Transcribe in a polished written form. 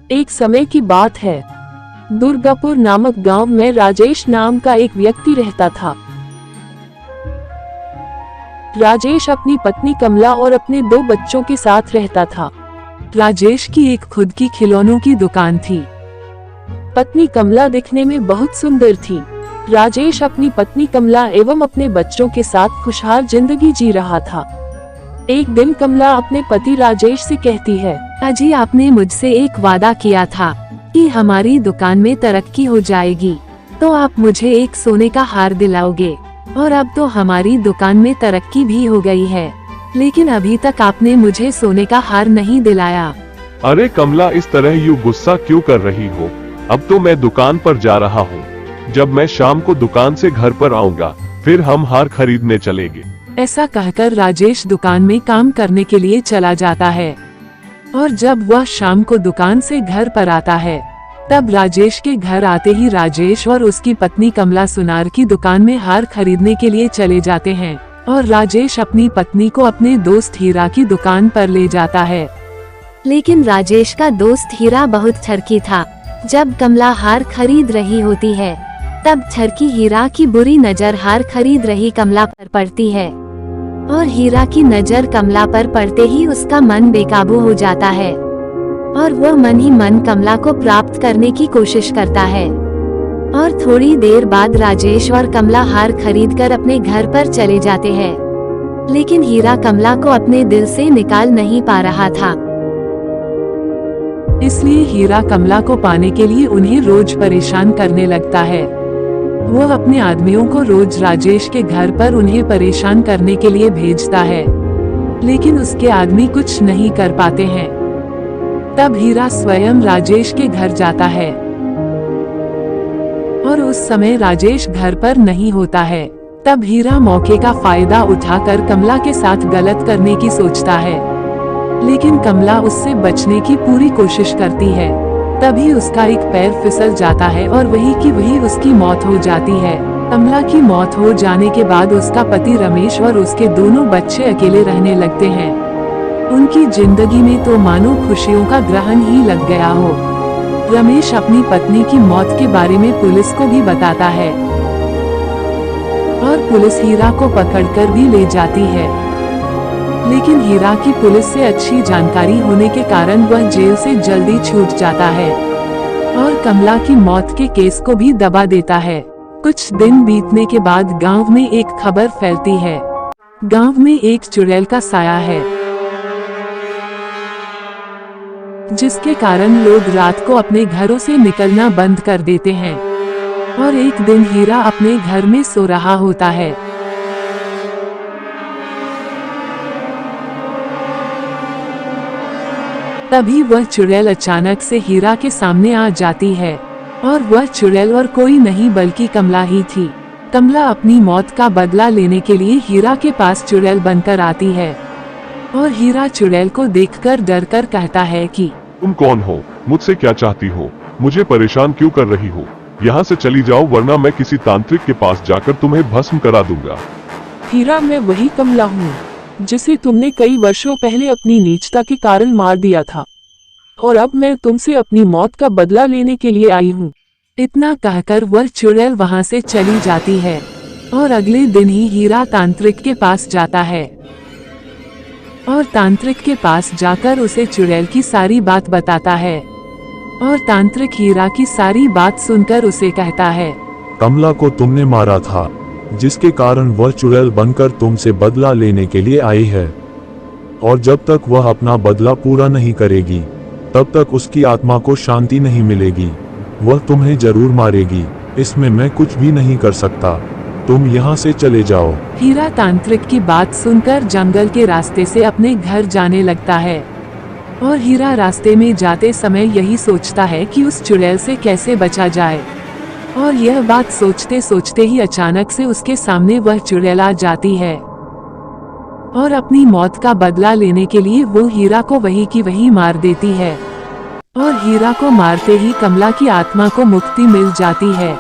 एक समय की बात है। दुर्गापुर नामक गांव में राजेश नाम का एक व्यक्ति रहता था। राजेश अपनी पत्नी कमला और अपने 2 बच्चों के साथ रहता था। राजेश की एक खुद की खिलौनों की दुकान थी। पत्नी कमला दिखने में बहुत सुंदर थी। राजेश अपनी पत्नी कमला एवं अपने बच्चों के साथ खुशहाल जिंदगी जी रहा था। एक दिन कमला अपने पति राजेश से कहती है, अजी आपने मुझसे एक वादा किया था कि हमारी दुकान में तरक्की हो जाएगी तो आप मुझे एक सोने का हार दिलाओगे, और अब तो हमारी दुकान में तरक्की भी हो गई है, लेकिन अभी तक आपने मुझे सोने का हार नहीं दिलाया। अरे कमला, इस तरह यूँ गुस्सा क्यों कर रही हो? अब तो मैं दुकान पर जा रहा हूँ। जब मैं शाम को दुकान से घर पर आऊँगा फिर हम हार खरीदने चलेंगे। ऐसा कहकर राजेश दुकान में काम करने के लिए चला जाता है, और जब वह शाम को दुकान से घर पर आता है तब राजेश के घर आते ही राजेश और उसकी पत्नी कमला सुनार की दुकान में हार खरीदने के लिए चले जाते हैं, और राजेश अपनी पत्नी को अपने दोस्त हीरा की दुकान पर ले जाता है। लेकिन राजेश का दोस्त हीरा बहुत ठरकी था। जब कमला हार खरीद रही होती है तब ठरकी हीरा की बुरी नजर हार खरीद रही कमला पर पड़ती है, और हीरा की नजर कमला पर पड़ते ही उसका मन बेकाबू हो जाता है, और वह मन ही मन कमला को प्राप्त करने की कोशिश करता है। और थोड़ी देर बाद राजेश और कमला हार खरीदकर अपने घर पर चले जाते हैं, लेकिन हीरा कमला को अपने दिल से निकाल नहीं पा रहा था। इसलिए हीरा कमला को पाने के लिए उन्हें रोज परेशान करने लगता है। वह अपने आदमियों को रोज राजेश के घर पर उन्हें परेशान करने के लिए भेजता है, लेकिन उसके आदमी कुछ नहीं कर पाते हैं। तब हीरा स्वयं राजेश के घर जाता है, और उस समय राजेश घर पर नहीं होता है। तब हीरा मौके का फायदा उठाकर कमला के साथ गलत करने की सोचता है, लेकिन कमला उससे बचने की पूरी कोशिश करती है। तभी उसका एक पैर फिसल जाता है और वही की वही उसकी मौत हो जाती है। कमला की मौत हो जाने के बाद उसका पति रमेश और उसके दोनों बच्चे अकेले रहने लगते हैं। उनकी जिंदगी में तो मानो खुशियों का ग्रहण ही लग गया हो। रमेश अपनी पत्नी की मौत के बारे में पुलिस को भी बताता है, और पुलिस हीरा को पकड़कर भी ले जाती है, लेकिन हीरा की पुलिस से अच्छी जानकारी होने के कारण वह जेल से जल्दी छूट जाता है, और कमला की मौत के केस को भी दबा देता है। कुछ दिन बीतने के बाद गांव में एक खबर फैलती है। गांव में एक चुड़ैल का साया है, जिसके कारण लोग रात को अपने घरों से निकलना बंद कर देते हैं। और एक दिन हीरा अपने घर में सो रहा होता है। तभी वह चुड़ैल अचानक से हीरा के सामने आ जाती है, और वह चुड़ैल और कोई नहीं बल्कि कमला ही थी। कमला अपनी मौत का बदला लेने के लिए हीरा के पास चुड़ैल बनकर आती है, और हीरा चुड़ैल को देखकर डरकर कहता है कि तुम कौन हो? मुझसे क्या चाहती हो? मुझे परेशान क्यों कर रही हो? यहाँ से चली जाओ, वरना मैं किसी तांत्रिक के पास जाकर तुम्हें भस्म करा दूंगा। हीरा, मैं वही कमला हूँ जिसे तुमने कई वर्षों पहले अपनी नीचता के कारण मार दिया था, और अब मैं तुमसे अपनी मौत का बदला लेने के लिए आई हूँ। इतना कहकर वह चुड़ैल वहाँ से चली जाती है, और अगले दिन ही हीरा तांत्रिक के पास जाता है, और तांत्रिक के पास जाकर उसे चुड़ैल की सारी बात बताता है, और तांत्रिक हीरा की सारी बात सुनकर उसे कहता है, कमला को तुमने मारा था, जिसके कारण वह चुड़ैल बनकर तुमसे बदला लेने के लिए आई है, और जब तक वह अपना बदला पूरा नहीं करेगी तब तक उसकी आत्मा को शांति नहीं मिलेगी। वह तुम्हें जरूर मारेगी, इसमें मैं कुछ भी नहीं कर सकता। तुम यहाँ से चले जाओ। हीरा तांत्रिक की बात सुनकर जंगल के रास्ते से अपने घर जाने लगता है, और हीरा रास्ते में जाते समय यही सोचता है कि उस चुड़ैल से कैसे बचा जाए। और यह बात सोचते सोचते ही अचानक से उसके सामने वह चुड़ैल आ जाती है, और अपनी मौत का बदला लेने के लिए वो हीरा को वही की वही मार देती है। और हीरा को मारते ही कमला की आत्मा को मुक्ति मिल जाती है।